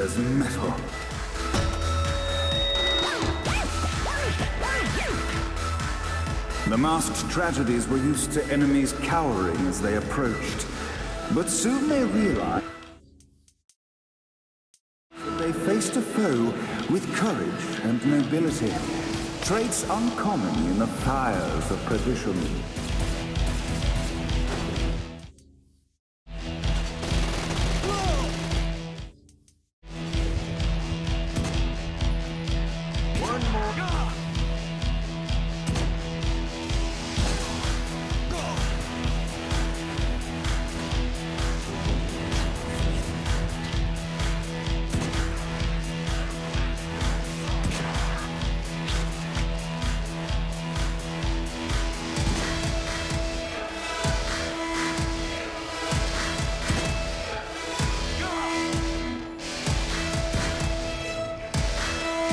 as metal. The masked tragedies were used to enemies cowering as they approached, but soon they realized that they faced a foe with courage and nobility, traits uncommon in the fires of perdition.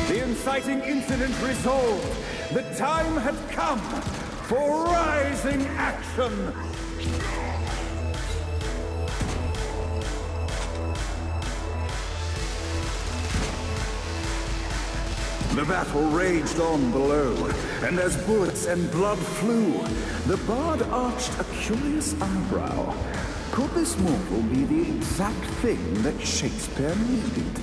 The inciting incident resolved. The time had come for rising action. The battle raged on below, and as bullets and blood flew, the bard arched a curious eyebrow. Could this mortal be the exact thing that Shakespeare needed?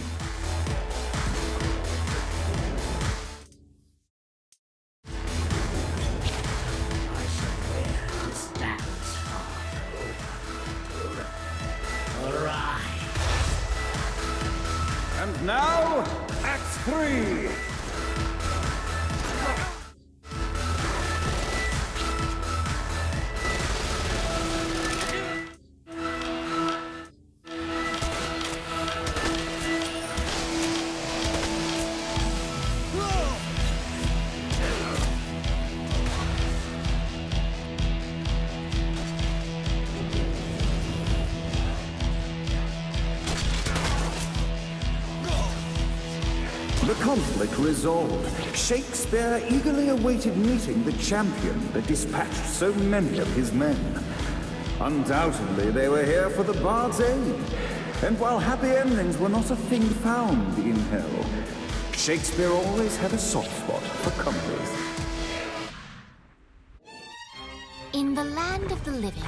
And now, Act 3! The conflict resolved. Shakespeare eagerly awaited meeting the champion that dispatched so many of his men. Undoubtedly, they were here for the bard's aid. And while happy endings were not a thing found in hell, Shakespeare always had a soft spot for comedies. In the land of the living,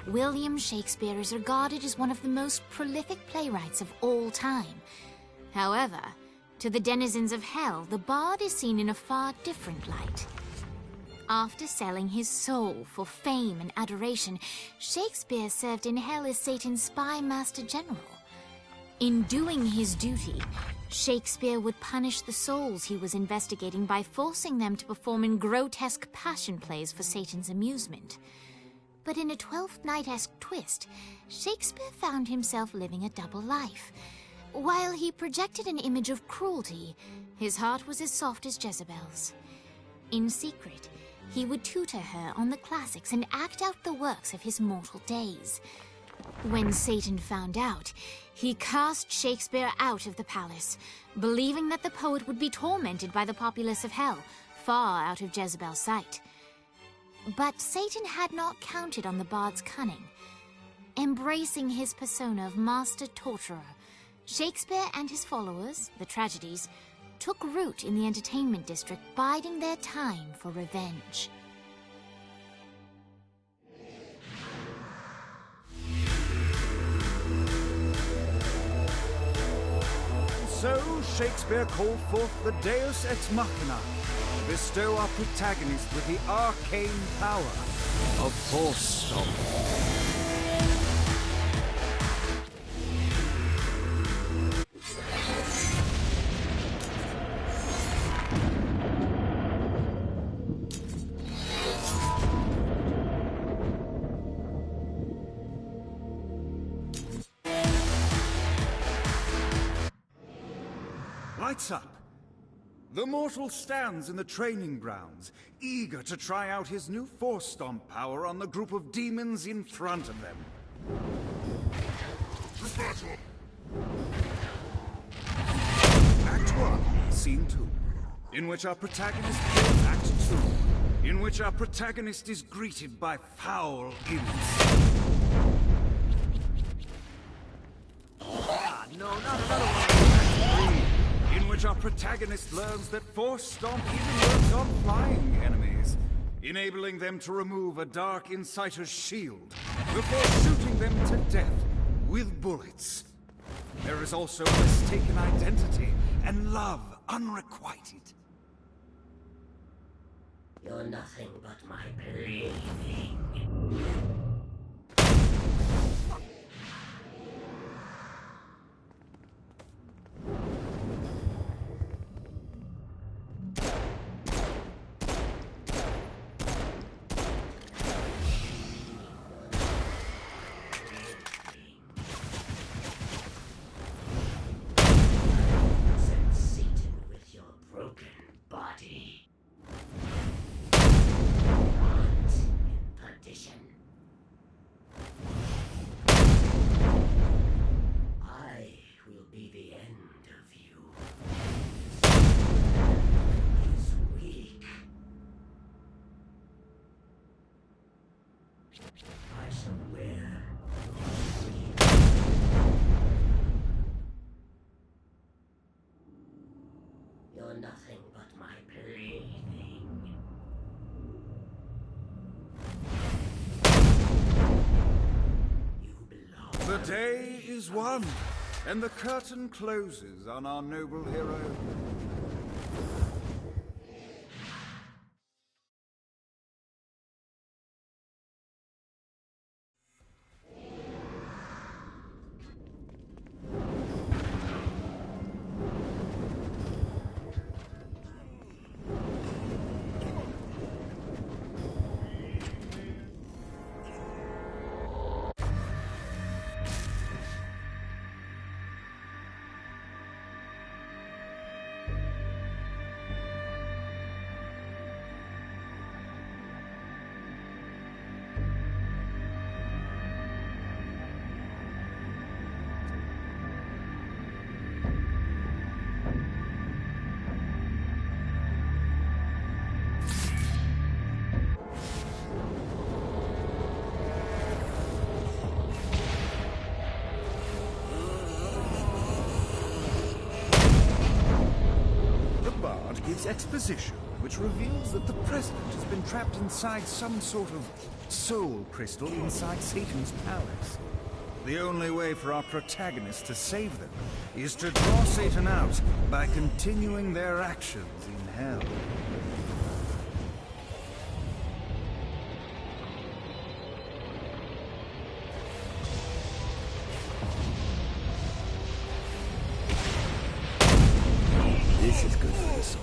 William Shakespeare is regarded as one of the most prolific playwrights of all time. However, to the denizens of hell, the bard is seen in a far different light. After selling his soul for fame and adoration, Shakespeare served in hell as Satan's spy master general. In doing his duty, Shakespeare would punish the souls he was investigating by forcing them to perform in grotesque passion plays for Satan's amusement. But in a Twelfth Night-esque twist, Shakespeare found himself living a double life. While he projected an image of cruelty, his heart was as soft as Jezebel's. In secret, he would tutor her on the classics and act out the works of his mortal days. When Satan found out, he cast Shakespeare out of the palace, believing that the poet would be tormented by the populace of hell, far out of Jezebel's sight. But Satan had not counted on the bard's cunning. Embracing his persona of master torturer, Shakespeare and his followers, the tragedies, took root in the entertainment district, biding their time for revenge. So Shakespeare called forth the Deus Ex Machina to bestow our protagonist with the arcane power of Force Stomp. Lights up. The mortal stands in the training grounds, eager to try out his new Force Stomp power on the group of demons in front of them. Act 1, Scene 2, in which our protagonist kills Act 2, in which our protagonist is greeted by foul imps. No, not another one. which our protagonist learns that Force Stomp even works on flying enemies, enabling them to remove a Dark Inciter's shield before shooting them to death with bullets. There is also a mistaken identity and love unrequited. You're nothing but my plaything. You're nothing but my plaything. You belong. The day is won, and the curtain closes on our noble hero. Gives exposition, which reveals that the President has been trapped inside some sort of soul crystal inside Satan's palace. The only way for our protagonists to save them is to draw Satan out by continuing their actions in hell. This is good for the soul.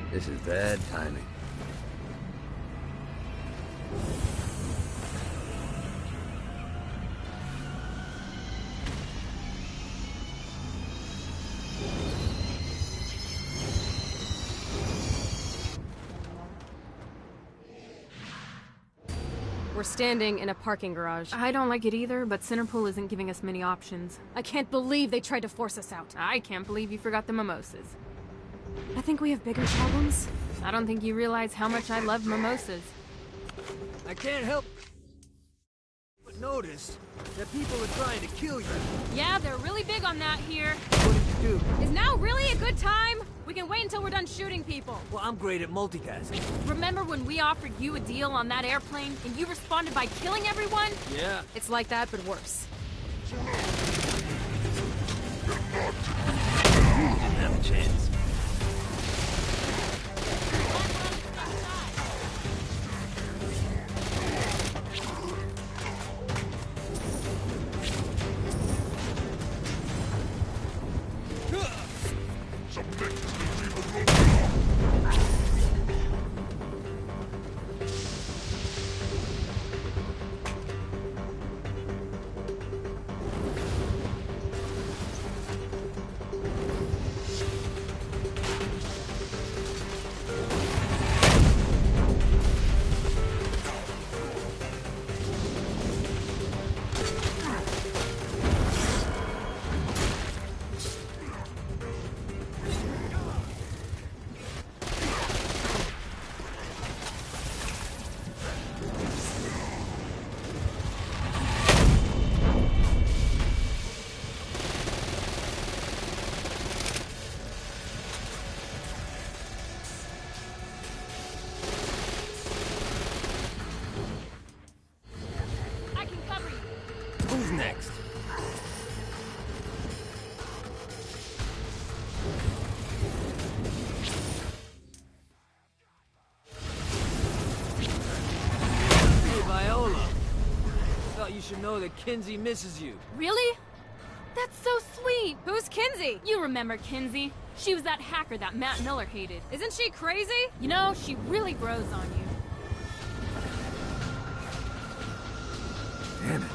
This is bad timing. We're standing in a parking garage. I don't like it either, but Centerpool isn't giving us many options. I can't believe they tried to force us out. I can't believe you forgot the mimosas. I think we have bigger problems. I don't think you realize how much I love mimosas. I can't help but notice that people are trying to kill you. Yeah, they're really big on that here. What did you do? Is now really a good time? We can wait until we're done shooting people. Well, I'm great at multitasking. Remember when we offered you a deal on that airplane and you responded by killing everyone? Yeah. It's like that, but worse. You didn't have a chance. Who's next? Hey, Viola. Thought you should know that Kinsey misses you. Really? That's so sweet! Who's Kinsey? You remember Kinsey. She was that hacker that Matt Miller hated. Isn't she crazy? You know, she really grows on you. Damn it.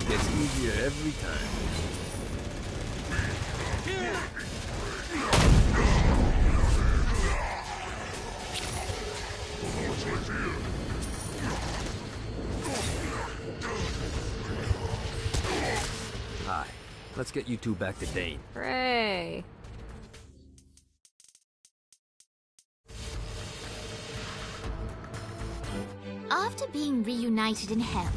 Gets easier every time. Hi. Let's get you two back to Dane. Hooray. After being reunited in hell,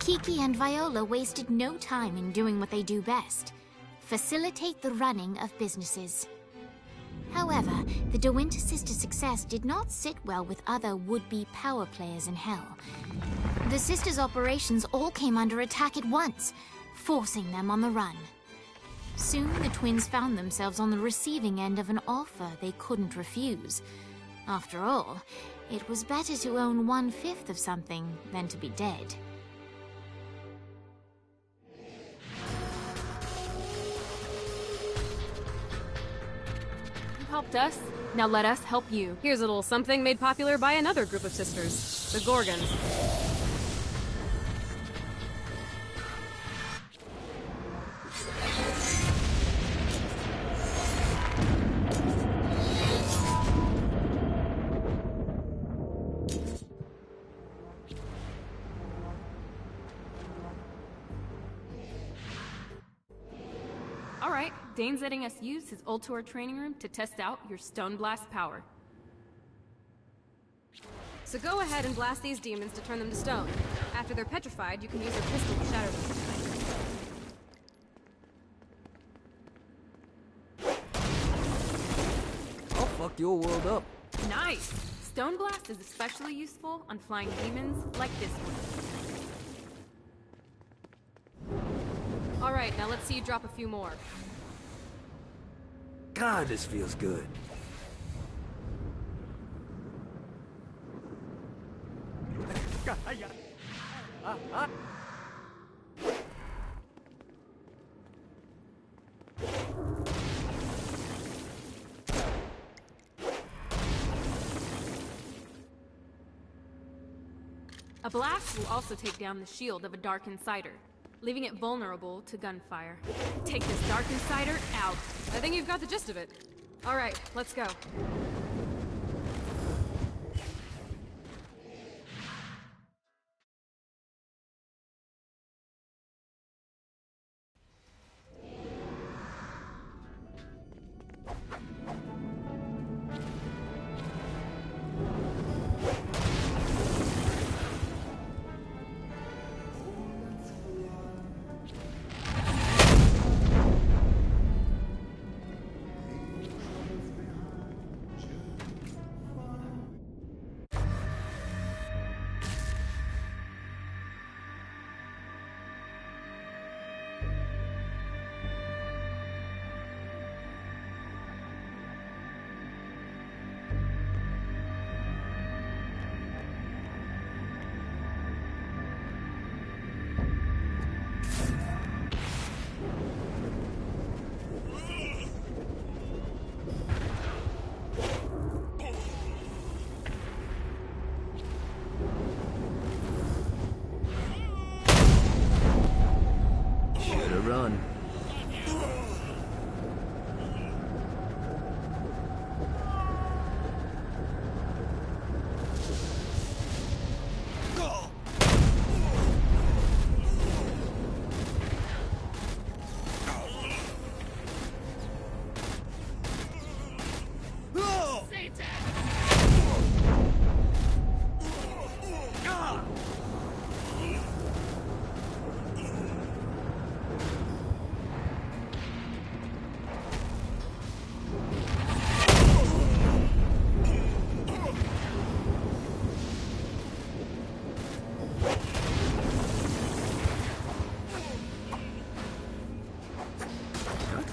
Kiki and Viola wasted no time in doing what they do best: facilitate the running of businesses. However, the De Winter sisters' success did not sit well with other would-be power players in hell. The sisters' operations all came under attack at once, forcing them on the run. Soon, the twins found themselves on the receiving end of an offer they couldn't refuse. After all, it was better to own 1/5 of something than to be dead. You helped us. Now let us help you. Here's a little something made popular by another group of sisters, the Gorgons. All right, Dane's letting us use his Ultor training room to test out your Stone Blast power. So go ahead and blast these demons to turn them to stone. After they're petrified, you can use your pistol to shatter them. I'll fuck your world up. Nice! Stone Blast is especially useful on flying demons like this one. All right, now let's see you drop a few more. God, this feels good. A blast will also take down the shield of a Dark Insider, leaving it vulnerable to gunfire. Take this Dark Insider out. I think you've got the gist of it. All right, let's go.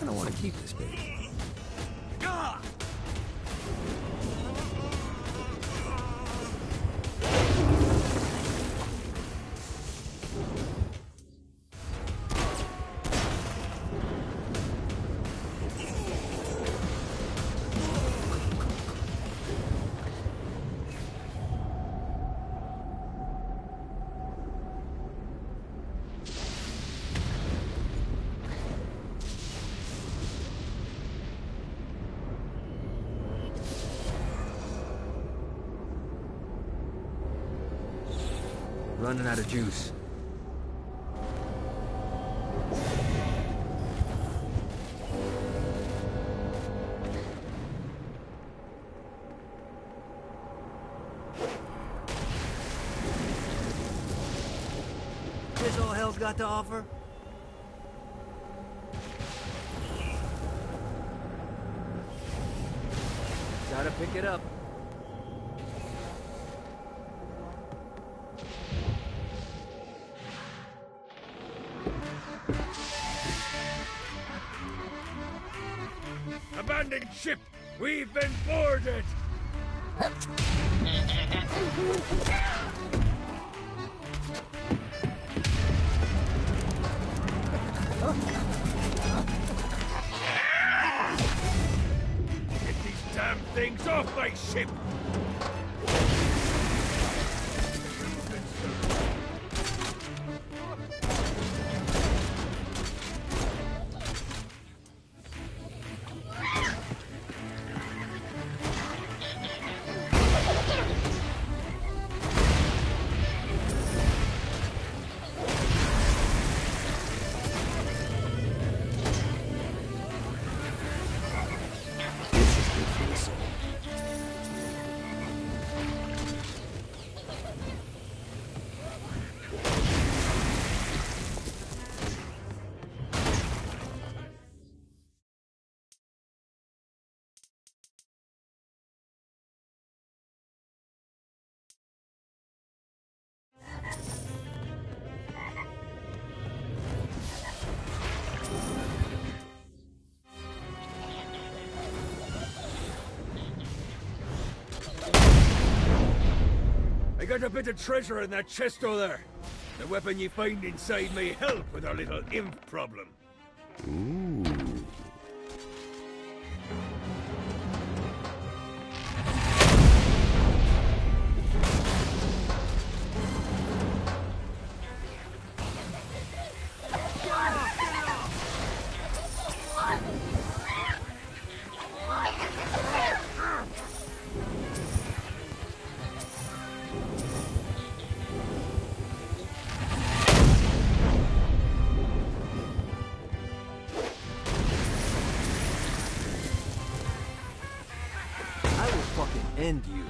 I don't want to keep this baby. Running out of juice. This all hell's got to offer? Gotta pick it up. Abandoned ship! We've been boarded! Get these damn things off my ship! I got a bit of treasure in that chest over there. The weapon you find inside may help with our little imp problem. Ooh. End you.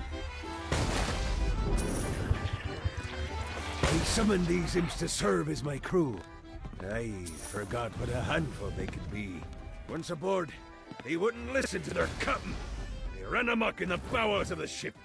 I summoned these imps to serve as my crew. I forgot what a handful they could be. Once aboard, they wouldn't listen to their captain. They ran amok in the bowels of the ship.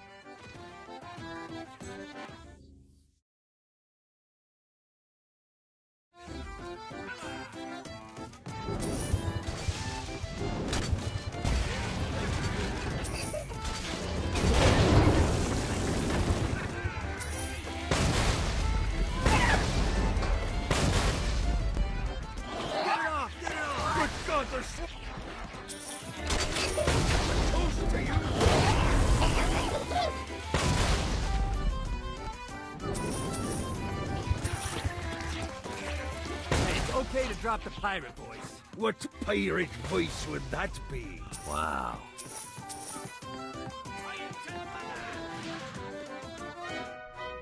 Okay to drop the pirate voice. What pirate voice would that be? Wow.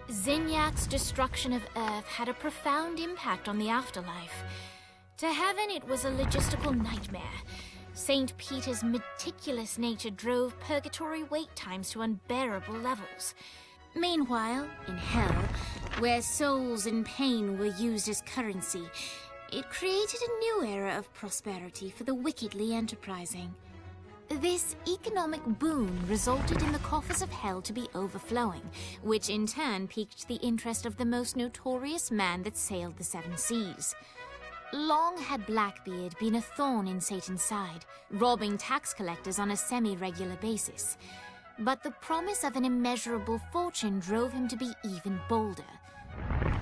Zinyak's destruction of Earth had a profound impact on the afterlife. To heaven, it was a logistical nightmare. St. Peter's meticulous nature drove purgatory wait times to unbearable levels. Meanwhile, in hell, where souls in pain were used as currency, it created a new era of prosperity for the wickedly enterprising. This economic boon resulted in the coffers of hell to be overflowing, which in turn piqued the interest of the most notorious man that sailed the seven seas. Long had Blackbeard been a thorn in Satan's side, robbing tax collectors on a semi-regular basis. But the promise of an immeasurable fortune drove him to be even bolder.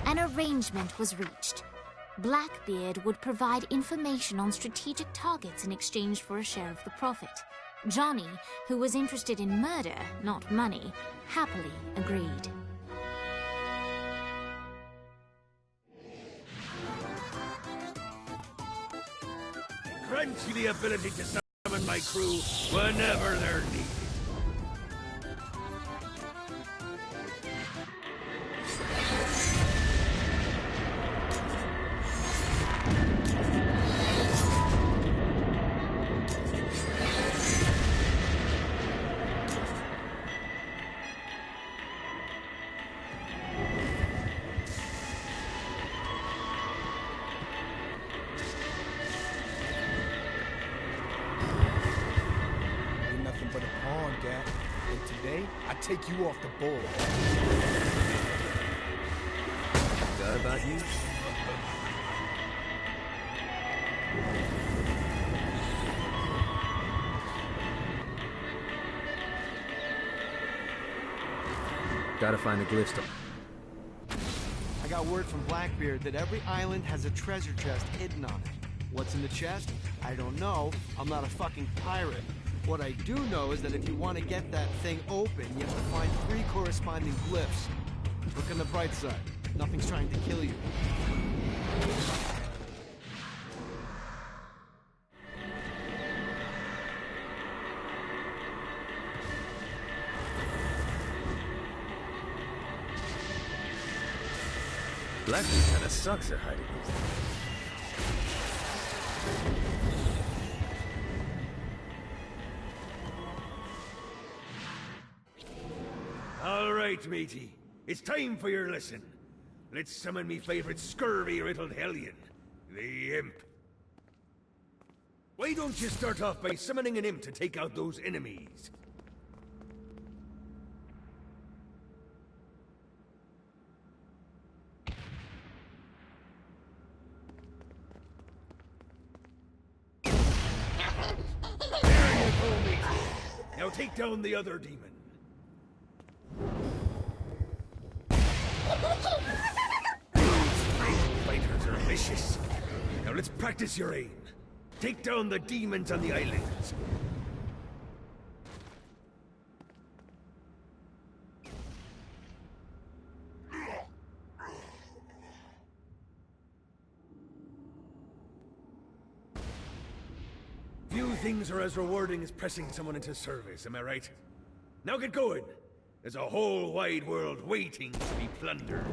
An arrangement was reached. Blackbeard would provide information on strategic targets in exchange for a share of the profit. Johnny, who was interested in murder, not money, happily agreed. Grant you the ability to summon my crew whenever they're needed. Take you off the board. Forgot about you? Gotta find the glyphs to... I got word from Blackbeard that every island has a treasure chest hidden on it. What's in the chest? I don't know. I'm not a fucking pirate. What I do know is that if you want to get that thing open, you have to find 3 corresponding glyphs. Look on the bright side. Nothing's trying to kill you. Blackbeard kinda sucks at hiding these things. All right, matey. It's time for your lesson. Let's summon me favorite scurvy-riddled hellion, the Imp. Why don't you start off by summoning an Imp to take out those enemies? There you go, matey. Now take down the other demon. Fighters are vicious. Now let's practice your aim. Take down the demons on the islands. Few things are as rewarding as pressing someone into service, am I right? Now get going. There's a whole wide world waiting to be plundered.